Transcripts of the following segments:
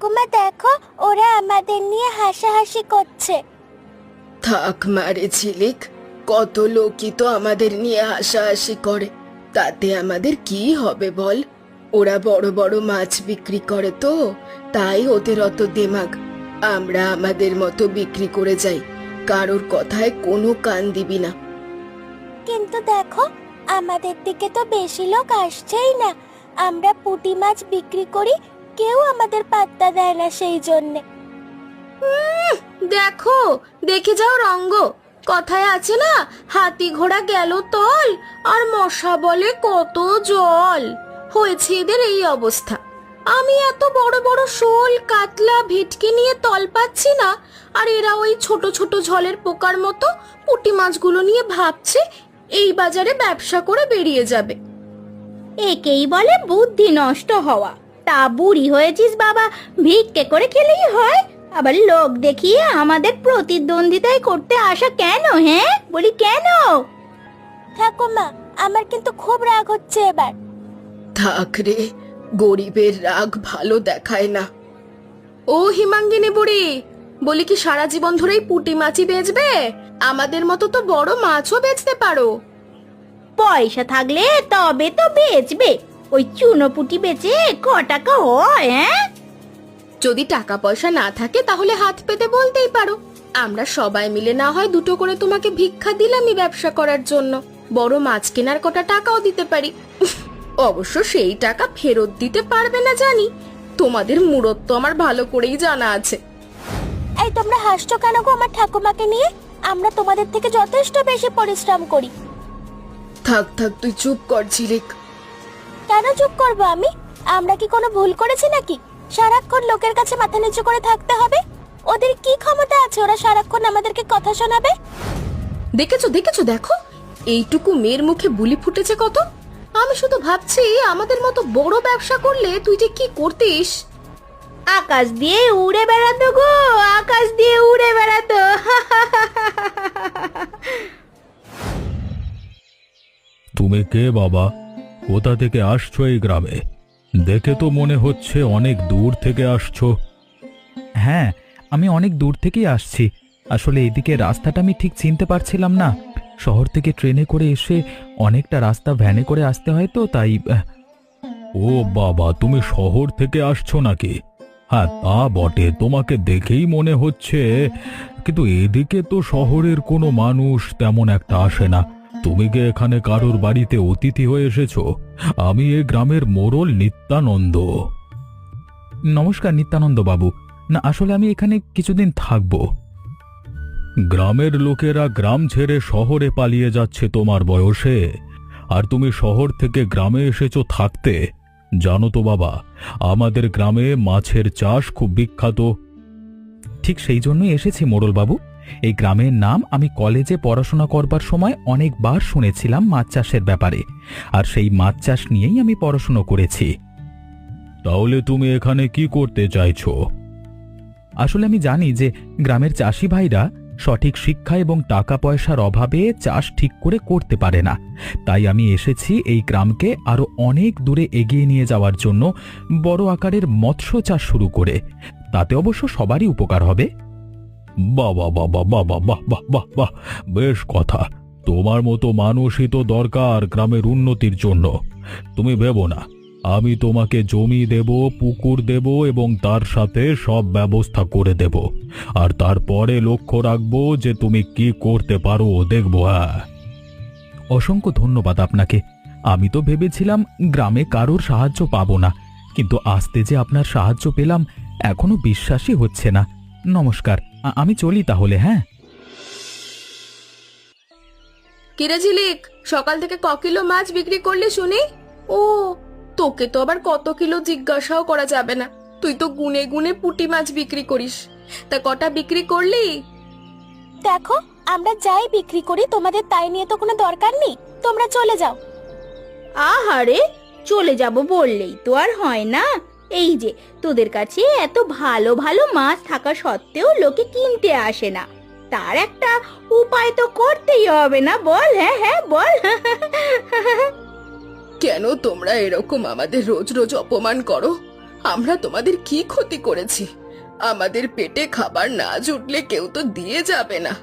ঠাকুমা দেখো, ওরা আমাদের নিয়ে হাসাহাসি করছে। থাক মারে ঝিলিক, কত লোকই তো আমাদের নিয়ে হাসাহাসি করে, তাতে আমাদের কি হবে বল? ওরা বড় বড় মাছ বিক্রি করে তো, তাই ওদের অত দেমাগ। আমরা আমাদের মতো বিক্রি করে যাই, কারোর কথায় কোনো কান দিবি না। কিন্তু দেখো, আমাদের দিকে তো বেশি লোক আসছেই না। আমরা পুঁটি মাছ বিক্রি করি, কেউ আমাদের পাত্তা দেয় না সেই জন্যে। দেখো, দেখে যাও রঙ্গ, কথায় আছে না, হাতি ঘোড়া গেল তল আর মশা বলে কত জল। হয়েছে এদের এই অবস্থা। আমি এত বড় বড় শোল, কাতলা, ভেটকি নিয়ে তল পাচ্ছি না, আর এরা ওই ছোট ছোট ঝলের পোকার মতো পুঁটি মাছগুলো নিয়ে ভাবছে এই বাজারে ব্যবসা করে বেরিয়ে যাবে। একেই বলে বুদ্ধি নষ্ট হওয়া। তা বুড়ি হয়েছিস বাবা, ভিক্ষে করে খেলেই হয়? আবার লোক দেখিয়ে আমাদের প্রতিদ্বন্দ্বিতায় করতে আসা কেন? হ্যাঁ বলি কেন? ঠাকুমা, আমার কিন্তু খুব রাগ হচ্ছে এবার। থাক রে, গরিবের রাগ ভালো দেখায় না। ও হিমাঙ্গিনী বুড়ি, বলি কি সারা জীবন ধরেই পুঁটি মাছই বেচবে? আমাদের মতো তো বড় মাছও বেচতে পারো। পয়সা থাকলে তবে তো বেচবে। ওই চুনোপুটি বেচে ক টাকা হয়? হ্যাঁ, যদি টাকা পয়সা না থাকে তাহলে হাত পেতে বলতেই পারো, আমরা সবাই মিলে না হয় দুটো করে তোমাকে ভিক্ষা দিলামই ব্যবসা করার জন্য। বড় মাছ কেনার কটা টাকাও দিতে পারি। অবশ্য সেই টাকা ফেরত দিতে পারবে না জানি, তোমাদের মুরত তো আমার ভালো করেই জানা আছে। এই তোমরা হাসছো কেন গো আমার ঠাকুমাকে নিয়ে? আমরা তোমাদের থেকে যথেষ্ট বেশি পরিশ্রম করি। থাক থাক, তুই চুপ কর ঝিলিক। কেন চুপ করবো আমি? আমরা কি কোনো ভুল করেছি নাকি সারাক্ষণ লোকের কাছে মাথা নিচু করে থাকতে হবে? ওদের কি ক্ষমতা আছে ওরা সারাক্ষণ আমাদেরকে কথা শোনাবে? দেখেছো দেখেছো, দেখো এইটুকু মেয়ের মুখে বুলি ফুটেছে কত। আমি শুধু ভাবছি আমাদের মতো বড় ব্যবসা করলে তুই যে কি করতিস। আকাশ দিয়ে উড়ে বেড়াতো গো, আকাশ দিয়ে উড়ে বেড়াতো। তুমি কে বাবা? কোথা থেকে আসছো এই গ্রামে? দেখে তো মনে হচ্ছে অনেক দূর থেকে আসছো। হ্যাঁ, আমি অনেক দূর থেকেই আসছি। আসলে এইদিকে রাস্তাটা আমি ঠিক চিনতে পারছিলাম না। শহর থেকে ট্রেনে করে এসে অনেকটা রাস্তা ভ্যানে করে আসতে হয় তো, তাই। ও বাবা, তুমি শহর থেকে আসছো নাকি? হ্যাঁ তা বটে, তোমাকে দেখেই মনে হচ্ছে, কিন্তু এদিকে তো শহরের কোনো মানুষ তেমন একটা আসে না। তুমি কি এখানে কারোর বাড়িতে অতিথি হয়ে এসেছো? আমি এ গ্রামের মোড়ল নিত্যানন্দ। নমস্কার নিত্যানন্দ বাবু। না, আসলে আমি এখানে কিছুদিন থাকবো। গ্রামের লোকেরা গ্রাম ছেড়ে শহরে পালিয়ে যাচ্ছে তোমার বয়সে, আর তুমি শহর থেকে গ্রামে এসেছো থাকতে। জানো তো বাবা, আমাদের গ্রামে মাছের চাষ খুব বিখ্যাত। ঠিক সেই জন্যই এসেছি মোড়ল বাবু। এই গ্রামের নাম আমি কলেজে পড়াশোনা করবার সময় অনেকবার শুনেছিলাম মাছ চাষের ব্যাপারে, আর সেই মাছ চাষ নিয়েই আমি পড়াশোনা করেছি। তাহলে তুমি এখানে কি করতে চাইছো? আসলে আমি জানি যে গ্রামের চাষি ভাইরা সঠিক শিক্ষা এবং টাকা পয়সার অভাবে চাষ ঠিক করে করতে পারে না। তাই আমি এসেছি এই গ্রামকে আরো অনেক দূরে এগিয়ে নিয়ে যাওয়ার জন্য, বড় আকারের মৎস্য চাষ শুরু করে। তাতে অবশ্য সবারই উপকার হবে। বাহ বাহ বাহ বাহ বাহ বাহ বাহ বাহ বাহ বাহ, বেশ কথা। তোমার মতো মানুষই তো দরকার গ্রামের উন্নতির জন্য। তুমি ভেবো না, আমি তোমাকে জমি দেব, পুকুর দেব এবং তার সাথে সব ব্যবস্থা করে দেব। আর তারপরে লক্ষ্য রাখবো যে তুমি কি করতে পারো, দেখবো। হ্যাঁ, অসংখ্য ধন্যবাদ আপনাকে। আমি তো ভেবেছিলাম গ্রামে কারোর সাহায্য পাবো না, কিন্তু আস্তে যে আপনার সাহায্য পেলাম এখনো বিশ্বাসই হচ্ছে না। নমস্কার, আমি চলি তাহলে। হ্যাঁ। কিরে ঝিলিক, সকাল থেকে ক কিলো মাছ বিক্রি করলি শুনি? ও, তোকে তো আবার কত কিলো জিজ্ঞাসাও করা যাবে না, তুই তো গুনে গুনে পুঁটি মাছ বিক্রি করিস। তা কটা বিক্রি করলি? দেখো, আমরা যাই বিক্রি করি তোমাদের তাই নিয়ে তো কোনো দরকার নেই, তোমরা চলে যাও। আহারে, চলে যাব বললেই তো আর হয় না। এই যে তোদের কাছে এত ভালো ভালো মাছ থাকা সত্ত্বেও লোকে কিনতে আসে না, তার একটা উপায় তো করতেই হবে না? বল। হ্যাঁ হ্যাঁ বল। কেন তোমরা এরকম আমাদের রোজ রোজ অপমান করো? আমরা তোমাদের কি ক্ষতি করেছি? আমাদের পেটে খাবার না জুটলে কেউ তো দিয়ে যাবে না।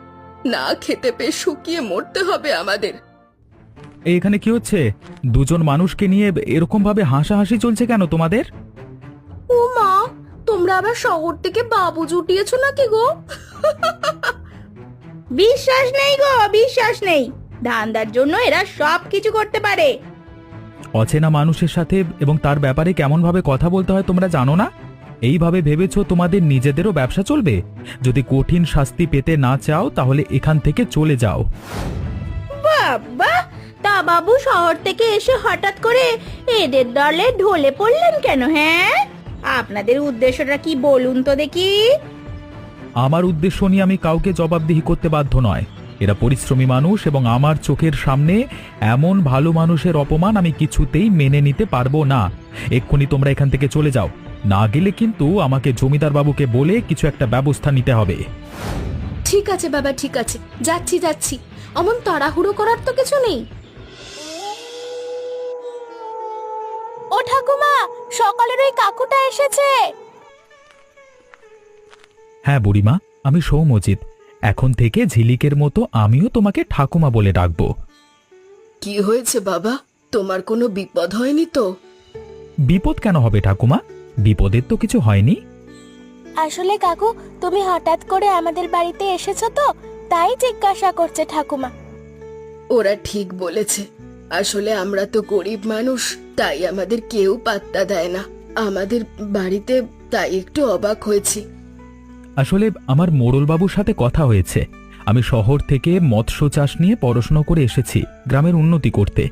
না খেতে পেয়ে শুকিয়ে মরতে হবে আমাদের। এখানে কি হচ্ছে? দুজন মানুষকে নিয়ে এরকম ভাবে হাসাহাসি চলছে কেন তোমাদের? ও মা, তোমরা আবার শহর থেকে বাবু জুটিয়েছো নাকি গো? বিশ্বাস নেই গো, বিশ্বাস নেই। ধান্দার জন্য এরা সব কিছু করতে পারে। অচেনা মানুষের সাথে এবং তার ব্যাপারে কেমন ভাবে কথা বলতে হয় তোমরা জানো না? এইভাবে ভেবেছো তোমাদের নিজেদেরও ব্যবসা চলবে? যদি কঠিন শাস্তি পেতে না চাও তাহলে এখান থেকে চলে যাও। বাবা, তা বাবু শহর থেকে এসে হঠাৎ করে এদের দলে ঢলে পড়লেন কেন? হ্যাঁ, আপনাদের উদ্দেশ্যটা কি বলুন তো দেখি। আমার উদ্দেশ্য নিয়ে আমি কাউকে জবাবদিহি করতে বাধ্য নয়। এরা পরিশ্রমী মানুষ এবং আমার চোখের সামনে এমন ভালো মানুষের অপমান আমি কিছুতেই মেনে নিতে পারবো না। এক্ষুনি তোমরা এখান থেকে চলে যাও, না গেলে কিন্তু আমাকে জমিদার বাবুকে বলে কিছু একটা ব্যবস্থা নিতে হবে। ঠিক আছে বাবা, ঠিক আছে, যাচ্ছি যাচ্ছি। অমন তাড়াহুড়ো করার তো কিছু নেই। ও ঠাকুমা, সকালের ওই কাকুটা এসেছে। হ্যাঁ বুড়িমা, আমি সৌমজিৎ। এখন থেকে ঝিলিকের মতো আমিও তোমাকে ঠাকুমা বলে ডাকবো। কি হয়েছে বাবা? তোমার কোনো বিপদ হয়নি তো? বিপদ কেন হবে ঠাকুমা? বিপদের তো কিছু হয়নি। আসলে কাকু, তুমি হঠাৎ করে আমাদের বাড়িতে এসেছো তো, তাই জিজ্ঞাসা করছে ঠাকুমা। ওরা ঠিক বলেছে। আসলে আমরা তো গরিব মানুষ, তাই আমাদের কেউ পাত্তা দেয় না আমাদের বাড়িতে, তাই একটু অবাক হয়েছি। আসলে আমার মোড়লবাবুর সাথে কথা হয়েছে। আমি শহর থেকে মৎস্য চাষ নিয়ে পড়াশোনা করে এসেছি গ্রামের উন্নতি করতে।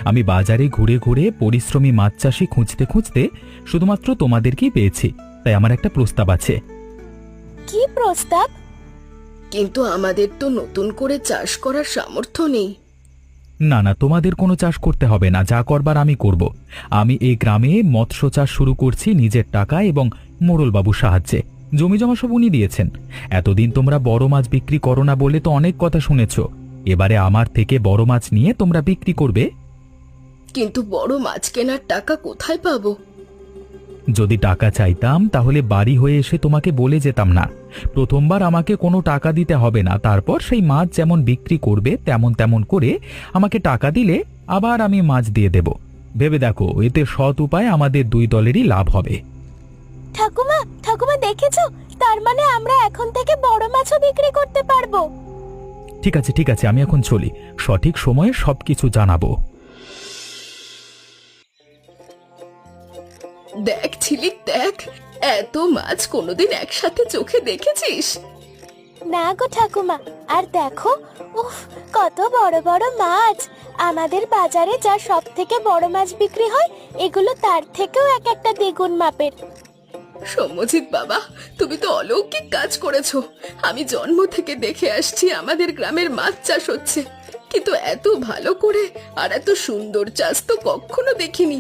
আমি বাজারে ঘুরে ঘুরে পরিশ্রমী মাছ চাষি খুঁজতে খুঁজতে শুধুমাত্র তোমাদেরকেই পেয়েছি। তাই আমার একটা প্রস্তাব আছে। কি প্রস্তাব? কিন্তু আমাদের তো নতুন করে চাষ করার সামর্থ্য নেই। না না, তোমাদের কোনো চাষ করতে হবে না, যা করবার আমি করব। আমি এই গ্রামে মৎস্য চাষ শুরু করছি নিজের টাকায় এবং মোড়লবাবুর সাহায্যে। জমি জমা সব উনি দিয়েছেন। এতদিন তোমরা বড় মাছ বিক্রি করো না বলে তো অনেক কথা শুনেছ। এবারে আমার থেকে বড় মাছ নিয়ে তোমরা বিক্রি করবে। কিন্তু বড় মাছ কেনার টাকা কোথায় পাবো? যদি টাকা চাইতাম তাহলে বাড়ি হয়ে এসে তোমাকে বলে যেতাম না। প্রথমবার আমাকে কোনো টাকা দিতে হবে না, তারপর সেই মাছ যেমন বিক্রি করবে তেমন তেমন করে আমাকে টাকা দিলে আবার আমি মাছ দিয়ে দেব। ভেবে দেখো, এতে সৎ উপায় আমাদের দুই দলেরই লাভ হবে। ঠাকুমা, ঠাকুমা দেখেছো? তার মানে আমরা এখন থেকে বড় মাছও বিক্রি করতে পারবো। ঠিক আছে ঠিক আছে, আমি এখন চলি। সঠিক সময়ে সবকিছু জানাবো। দেখ ঝিলিক, দেখ, এত মাছ কোনোদিন একসাথে চোখে দেখেছিস? না গো ঠাকুমা, আর দেখো, উফ, কত বড় বড় মাছ। আমাদের বাজারে যা সব থেকে বড় মাছ বিক্রি হয়, এগুলো তার থেকেও এক একটা দ্বিগুণ মাপের। সৌম্যজিৎ বাবা, তুমি তো অলৌকিক কাজ করেছো। আমি জন্ম থেকে দেখে আসছি আমাদের গ্রামের মাছ চাষ হচ্ছে, কিন্তু এত ভালো করে আর এত সুন্দর চাষ তো কখনো দেখিনি।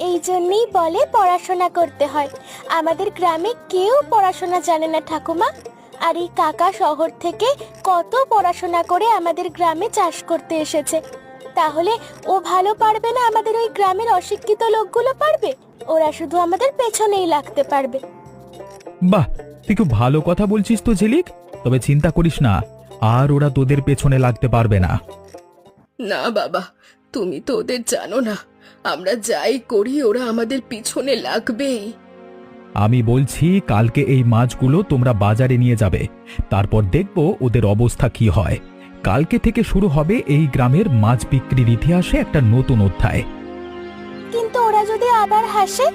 এই জন্যই বলে পড়াশোনা করতে হয়। আমাদের গ্রামে কেউ পড়াশোনা জানে না ঠাকুমা, আর এই কাকা শহর থেকে কত পড়াশোনা করে আমাদের গ্রামে চাষ করতে এসেছে। তাহলে ও ভালো পারবে না, আমাদের ওই গ্রামের অশিক্ষিত লোকগুলো পারবে? ওরা শুধু আমাদের পেছনেই লাগতে পারবে। বাহ, তুই খুব ভালো কথা বলছিস তো ঝিলিক। তবে চিন্তা করিস না, আর ওরা তোদের পেছনে লাগতে পারবে না। না বাবা, তুমি তো ওদের জানো না। আমরা যাই করি ওরা আমাদের পিছনে লাগবেই। আমি বলছি, কালকে এই মাছগুলো তোমরা বাজারে নিয়ে যাবে, তারপর দেখবো ওদের অবস্থা কি হয়। কালকে থেকে শুরু হবে এই গ্রামের মাছ বিক্রির ইতিহাসে একটা নতুন অধ্যায়। কিন্তু ওরা যদি আবার হাসে?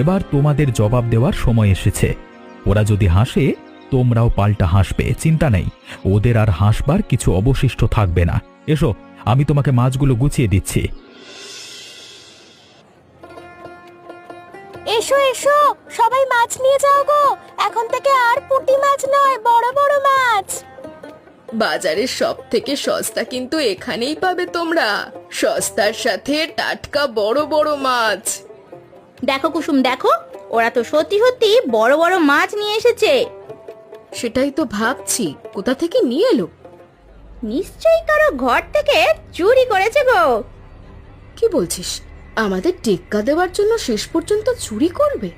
এবার তোমাদের জবাব দেওয়ার সময় এসেছে। ওরা যদি হাসে, তোমরাও পাল্টা হাসবে, চিন্তা নেই। ওদের আর হাসবার কিছু অবশিষ্ট থাকবে না। এসো, আমি তোমাকে মাছগুলো গুছিয়ে দিচ্ছি। এসো এসো, সবাই মাছ নিয়ে যাও গো। এখন থেকে আর পুঁটি মাছ নয়, বড় বড় মাছ। বাজারের সব থেকে সস্তা কিন্তু এখানেই পাবে তোমরা। সস্তার সাথে টাটকা বড় বড় মাছ। দেখো কুসুম, দেখো, ওরা তো সত্যি সত্যি বড় বড় মাছ নিয়ে এসেছে। সেটাই তো ভাবছি, কোথা থেকে নিয়ে এলো? নিশ্চয়ই কারো ঘর থেকে চুরি করেছে গো। কি বলছিস? আমাদের টেক্কা দেওয়ার জন্য শেষ পর্যন্ত চুরি করবে?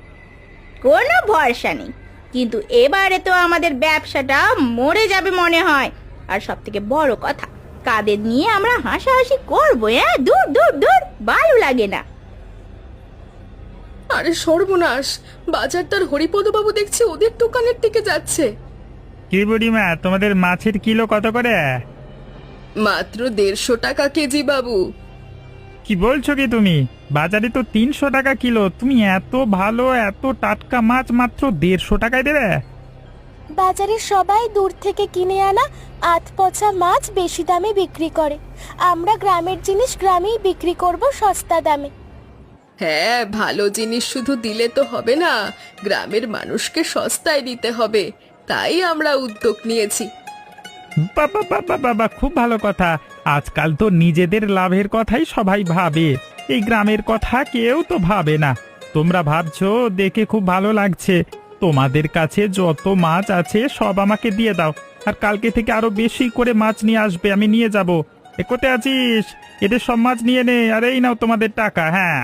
কোনো ভরসা নেই, কিন্তু এবারে তো আমাদের ব্যবসাটা মরে যাবে মনে হয়। আর সব থেকে বড় কথা, কাদের নিয়ে আমরা হাসাহাসি করবো? দূর দূর দূর, ভালো লাগে না। আরে সর্বনাশ, বাজারদার হরিপদবাবু দেখছি ওদের দোকানের দিকে যাচ্ছে। কি বুড়িমা, তোমাদের মাছের কিলো কত করে? মাত্র 150 টাকা কেজি বাবু। কি বলছো কি তুমি? বাজারে তো 300 টাকা কিলো, তুমি এত ভালো এত টাটকা মাছ মাত্র 150 টাকায় দেবে? বাজারে সবাই দূর থেকে কিনে আনা আধপচা মাছ বেশি দামে বিক্রি করে। আমরা গ্রামের জিনিস গ্রামেই বিক্রি করব সস্তা দামে। হ্যাঁ, ভালো জিনিস শুধু দিলে তো হবে না, গ্রামের মানুষকে সস্তায় দিতে হবে। তাই আমরা উদ্যোগ নিয়েছি। বাবা বাবা বাবা, খুব ভালো কথা। আজকাল তো নিজেদের লাভের কথাই সবাই ভাবে, এই গ্রামের কথা কেউ তো ভাবে না। তোমরা ভাবছো দেখে খুব ভালো লাগছে। তোমাদের কাছে যত মাছ আছে সব আমাকে দিয়ে দাও, আর কালকে থেকে আরো বেশি করে মাছ নিয়ে আসবে, আমি নিয়ে যাব। এ কোথায় আছিস? এদের সব মাছ নিয়ে নে, আর এই নাও তোমাদের টাকা। হ্যাঁ,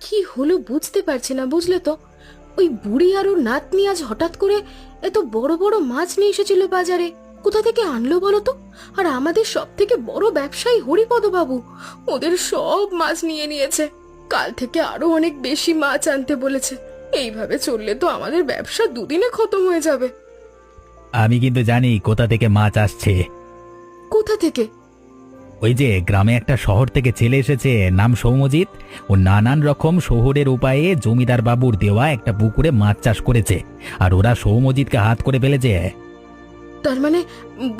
কি হলো বুঝতে পারছি না, বুঝলে তো? ওই বুড়ি আর ওর নাতনি আজ হঠাৎ করে এত বড় বড় মাছ নিয়ে এসেছিল বাজারে। কোথা থেকে আনলো বলো তো? আর আমাদের সব থেকে বড় ব্যবসায়ী হরিপদ বাবু ওদের সব মাছ নিয়ে নিয়েছে। কাল থেকে আরো অনেক বেশি মাছ আনতে বলেছে। এইভাবে চললে তো আমাদের ব্যবসা দুদিনে খতম হয়ে যাবে। আমি কিন্তু জানি কোথা থেকে মাছ আসছে। কোথা থেকে? ওই যে গ্রামে একটা শহর থেকে ছেলে এসেছে, নাম সৌমজিৎ। ও নানান রকম শহরের উপায়ে জমিদার বাবুর দেওয়া একটা পুকুরে মাছ চাষ করেছে, আর ওরা সৌমজিৎকে হাত করে ফেলেছে। তার মানে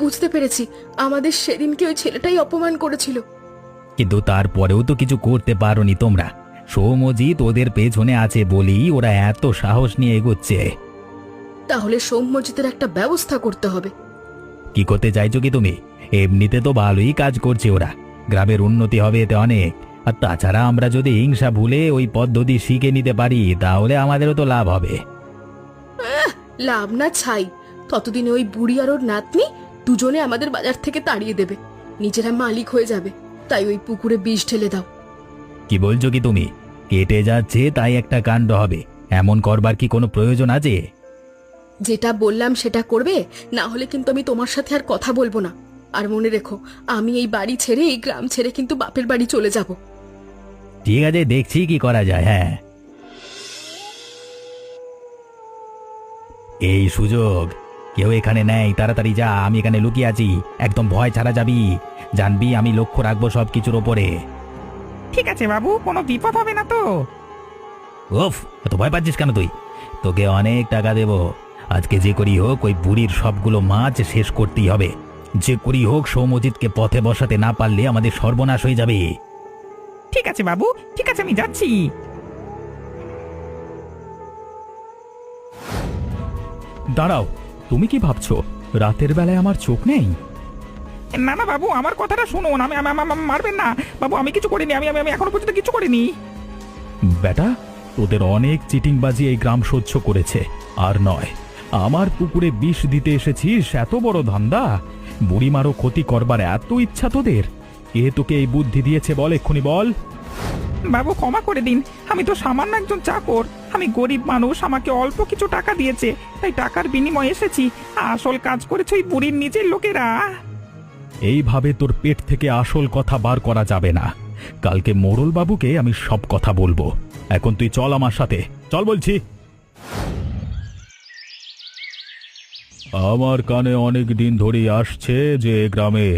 বুঝতে পেরেছি, আমাদের সেদিনকে ওই ছেলেটাই অপমান করেছিল। কিন্তু তারপরেও তো কিছু করতে পারোনি তোমরা। সৌমজিৎ ওদের পেছনে আছে বলেই ওরা এত সাহস নিয়ে এগোচ্ছে। তাহলে সৌম্যজিতের একটা ব্যবস্থা করতে হবে। কি করতে চাইছো কি তুমি? এমনিতে তো ভালোই কাজ করছে ওরা, গ্রামের উন্নতি হবে এতে অনেক। আর তাছাড়া আমরা যদি হিংসা ভুলে ওই পদ্ধতি শিখে নিতে পারি তাহলে আমাদেরও তো লাভ হবে। লাভ না ছাই, ততদিনে ওই বুড়ি আর ওর নাতনি দুজনে আমাদের বাজার থেকে তাড়িয়ে দেবে, নিজেরা মালিক হয়ে যাবে। তাই ওই পুকুরে বিষ ঢেলে দাও। কি বলছো কি তুমি? কেটে যাচ্ছে তাই একটা কাণ্ড হবে, এমন করবার কি কোনো প্রয়োজন আছে? যেটা বললাম সেটা করবে, না হলে কিন্তু আমি তোমার সাথে আর কথা বলবো না। আর মনে রেখো, আমি এই বাড়ি ছেড়ে, এই গ্রাম ছেড়ে কিন্তু বাপের বাড়ি চলে যাব। ঠিক আছে, দেখছি কি করা যায়। হ্যাঁ, এই সুযোগ কেউ এখানে নেই, তাড়াতাড়ি যা, আমি এখানে লুকিয়ে আছি। একদম ভয় ছাড়া যাবি, জানবি আমি লক্ষ্য রাখবো সব কিছুর ওপরে। ঠিক আছে বাবু, কোনো বিপদ হবে না তো? উফ, এত ভয় পাচ্ছিস কেন তুই? তোকে অনেক টাকা দেব, আজকে যে করি হোক ওই বুড়ির সবগুলো মাছ শেষ করতেই হবে। যে করি হোক সৌমজিৎকে পথে বসাতে না পারলে আমাদের সর্বনাশ হয়ে যাবে। ঠিক আছে বাবু, ঠিক আছে, আমি যাচ্ছি। দাঁড়াও, তুমি কি ভাবছো রাতের বেলায় আমার চোখ নেই? না না বাবু, আমার কথাটা শুনুন। আমি মারবেন না বাবু, আমি কিছু করিনি। আমি আমি এখনো পর্যন্ত কিছু করিনি। বেটা, তোদের অনেক চিটিংবাজি এই গ্রাম সহ্য করেছে, আর নয়। আমার পুকুরে বিষ দিতে এসেছিস, এত বড় ধান্দা। বুড়িমারও ক্ষতি করবার এত ইচ্ছা তোদের? কে তোকে এই বুদ্ধি দিয়েছে বল, এক্ষুনি বল। বাবু ক্ষমা করে দিন, আমি তো সামান্য একজন চাকর। আমি গরিব মানুষ, আমাকে অল্প কিছু টাকা দিয়েছে, তাই টাকার বিনিময়ে এসেছি। আসল কাজ করেছে ওই বুড়ির নিজের লোকেরা। এইভাবে তোর পেট থেকে আসল কথা বার করা যাবে না। কালকে মোড়ল বাবুকে আমি সব কথা বলবো। এখন তুই চল আমার সাথে, চল বলছি। আমার কানে অনেক দিন ধরেই আসছে যে গ্রামে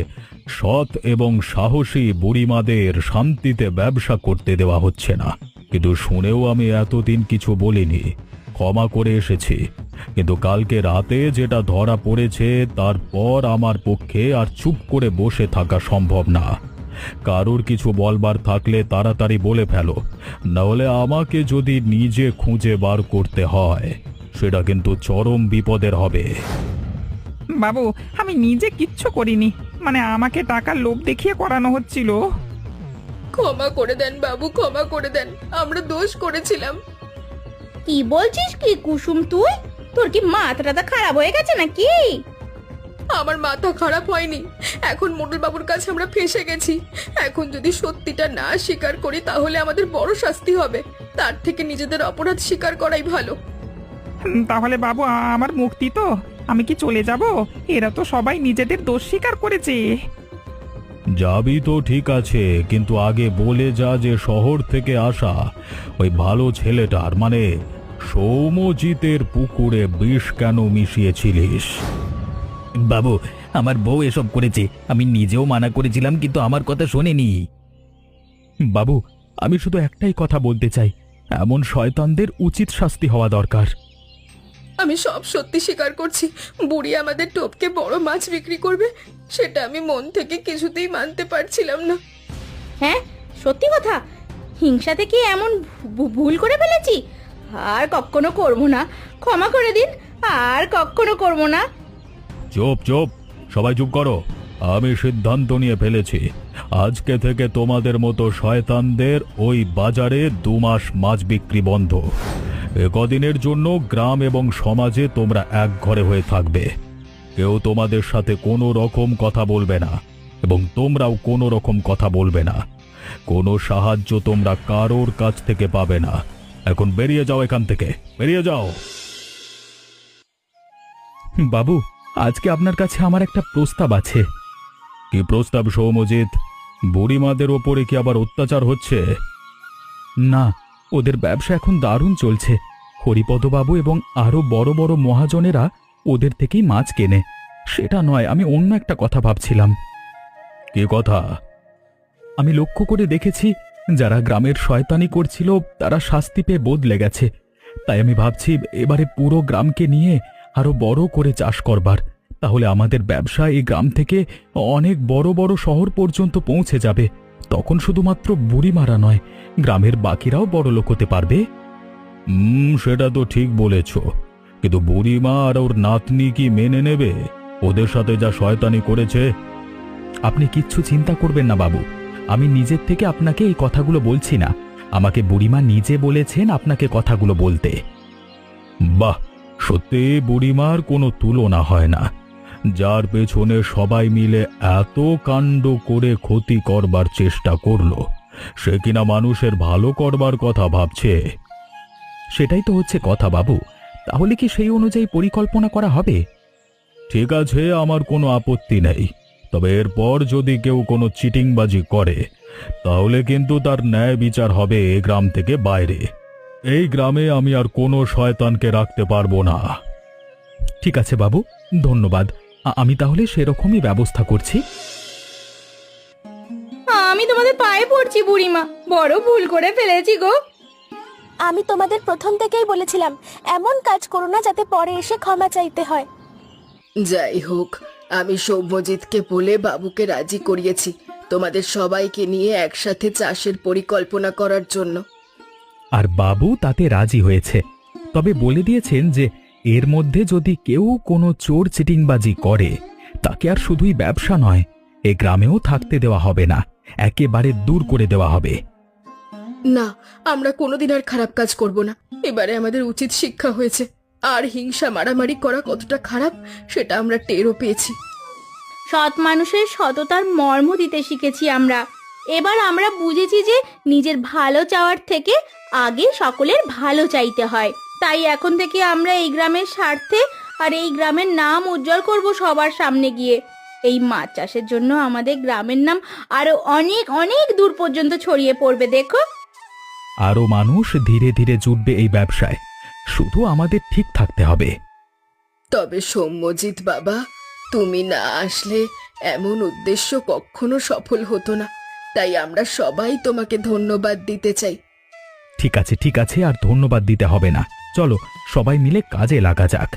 সৎ এবং সাহসী বুড়িমাদের শান্তিতে ব্যবসা করতে দেওয়া হচ্ছে না, কিন্তু শুনেও আমি এতদিন কিছু বলিনি, ক্ষমা করে এসেছি। কিন্তু কালকে রাতে যেটা ধরা পড়েছে তারপর আমার পক্ষে আর চুপ করে বসে থাকা সম্ভব না। কারোর কিছু বলবার থাকলে তাড়াতাড়ি বলে ফেলো, নাহলে আমাকে যদি নিজে খুঁজে বার করতে হয় সেটা কিন্তু চরম বিপদের হবে। বাবু, আমি নিজে কিচ্ছু করিনি, মানে আমাকে টাকার লোভ দেখিয়ে করানো হচ্ছিল। ক্ষমা করে দেন বাবু, ক্ষমা করে দেন, আমরা দোষ করেছিলাম। কি বলছিস কি কুসুম তুই? তোর কি মাথাটা খারাপ হয়ে গেছে নাকি? আমার মাথা খারাপ হয়নি। এখন মোড়ল বাবুর কাছে আমরা ফেঁসে গেছি। এখন যদি সত্যিটা না স্বীকার করি তাহলে আমাদের বড় শাস্তি হবে। তার থেকে নিজেদের অপরাধ স্বীকার করাই ভালো। তাহলে বাবু আমার মুক্তি তো? আমি কি চলে যাব? এরা তো সবাই নিজেদের দোষ স্বীকার করেছে। যাবি তো ঠিক আছে, কিন্তু আগে বলে যা যে শহর থেকে আসা ওই ভালো ছেলেটার মানে সৌম্যজিতের পুকুরে বিষ কেন মিশিয়েছিলিস? বাবু, আমার বউ এসব করেছে। আমি নিজেও মানা করেছিলাম, কিন্তু আমার কথা শোনেনি। বাবু, আমি শুধু একটাই কথা বলতে চাই, এমন শয়তানদের উচিত শাস্তি হওয়া দরকার। আমি সব সত্যি স্বীকার করছি। বুড়ি আমাদের টোপকে বড় মাছ বিক্রি করবে, সেটা আমি মন থেকে কিছুতেই মানতে পারছিলাম না। হ্যাঁ, সত্যি কথা। হিংসা থেকে এমন ভুল করে ফেলেছি। আর কখনো করবো না, ক্ষমা করে দিন। আর কখনো করবো না। চুপ চুপ, সবাই চুপ করো। আমি সিদ্ধান্ত নিয়ে ফেলেছি, আজকে থেকে তোমাদের মতো শয়তানদের ওই বাজারে 2 মাস মাছ বিক্রি বন্ধ। কদিনের জন্য গ্রাম এবং সমাজে তোমরা এক ঘরে হয়ে থাকবে। কেউ তোমাদের সাথে কোনো রকম কথা বলবে না এবং তোমরাও কোনো রকম কথা বলবে না। কোনো সাহায্য তোমরা কারোর কাছ থেকে পাবে না। এখন বেরিয়ে যাও এখান থেকে, বেরিয়ে যাও। বাবু, আজকে আপনার কাছে আমার একটা প্রস্তাব আছে। কি প্রস্তাব সৌম্যজিৎ? বুড়িমাদের ওপরে কি আবার অত্যাচার হচ্ছে? না, ওদের ব্যবসা এখন দারুণ চলছে। হরিপদবাবু এবং আরো বড় বড় মহাজনেরা ওদের থেকেই মাছ কেনে। সেটা নয়, আমি অন্য একটা কথা ভাবছিলাম। কি কথা? আমি লক্ষ্য করে দেখেছি, যারা গ্রামের শয়তানি করছিল তারা শাস্তি পেয়ে বদলে গেছে। তাই আমি ভাবছি এবারে পুরো গ্রামকে নিয়ে আরো বড় করে চাষ করবার। তাহলে আমাদের ব্যবসা এই গ্রাম থেকে অনেক বড় বড় শহর পর্যন্ত পৌঁছে যাবে। তখন শুধুমাত্র বুড়িমারা নয়, গ্রামের বাকিরাও বড় লোক হতে পারবে। সেটা তো ঠিক বলেছ, কিন্তু বুড়িমা আর ওর নাতনি কি মেনে নেবে ওদের সাথে যা শয়তানি করেছে? আপনি কিচ্ছু চিন্তা করবেন না বাবু। আমি নিজের থেকে আপনাকে এই কথাগুলো বলছি না, আমাকে বুড়িমা নিজে বলেছেন আপনাকে কথাগুলো বলতে। বাহ, সত্যি বুড়িমার কোনো তুলনা হয় না। যার পেছনে সবাই মিলে এত কাণ্ড করে ক্ষতি করবার চেষ্টা করলো, সে কিনা মানুষের ভালো করবার কথা ভাবছে। সেটাই তো হচ্ছে কথা বাবু। তাহলে কি সেই অনুযায়ী পরিকল্পনা করা হবে? ঠিক আছে, আমার কোনো আপত্তি নেই। তবে এরপর যদি কেউ কোনো চিটিংবাজি করে তাহলে কিন্তু তার ন্যায় বিচার হবে এই গ্রাম থেকে বাইরে। এই গ্রামে আমি আর কোনো শয়তানকে রাখতে পারবো না। ঠিক আছে বাবু, ধন্যবাদ। আমি তাহলে সেরকমই ব্যবস্থা করছি। আমি তোমাদের পায়ে পড়ছি বুড়িমা, বড় ভুল করে ফেলেছি গো। আমি তোমাদের প্রথম থেকেই বলেছিলাম এমন কাজ করো না যাতে পরে এসে ক্ষমা চাইতে হয়। যাই হোক, আমি সৌম্যজিৎকে বলে বাবুকে রাজি করিয়েছি তোমাদের সবাইকে নিয়ে একসাথে চাষের পরিকল্পনা করার জন্য। আর বাবু তাতে রাজি হয়েছে। তবে বলে দিয়েছেন যে এর মধ্যে যদি কেউ কোনো চোর চিটিংবাজি করে তাকে আর শুধুই ব্যবসা নয়, এ গ্রামেও থাকতে দেওয়া হবে না, একেবারে দূর করে দেওয়া হবে। না, আমরা কোনোদিন আর খারাপ কাজ করব না। এবারে আমাদের উচিত শিক্ষা হয়েছে। আর হিংসা মারামারি করা কতটা খারাপ সেটা আমরা টেরও পেয়েছি। সৎ মানুষের সততার মর্ম দিতে শিখেছি আমরা। এবার আমরা বুঝেছি যে নিজের ভালো চাওয়ার থেকে আগে সকলের ভালো চাইতে হয়। তাই এখন থেকে আমরা এই গ্রামের স্বার্থে আর এই গ্রামের নাম উজ্জ্বল করব সবার সামনে গিয়ে। এই মাছ চাষের জন্য আমাদের গ্রামের নাম আরো অনেক অনেক দূর পর্যন্ত ছড়িয়ে পড়বে। দেখো, আরো মানুষ ধীরে ধীরে জুটবে এই ব্যবসায়, শুধু আমাদের ঠিক থাকতে হবে। তবে সৌম্যজিৎ বাবা, তুমি না আসলে এমন উদ্দেশ্য কখনো সফল হতো না। তাই আমরা সবাই তোমাকে ধন্যবাদ দিতে চাই। ঠিক আছে, আর ধন্যবাদ দিতে হবে না। চলো সবাই মিলে কাজে লাগা যাক।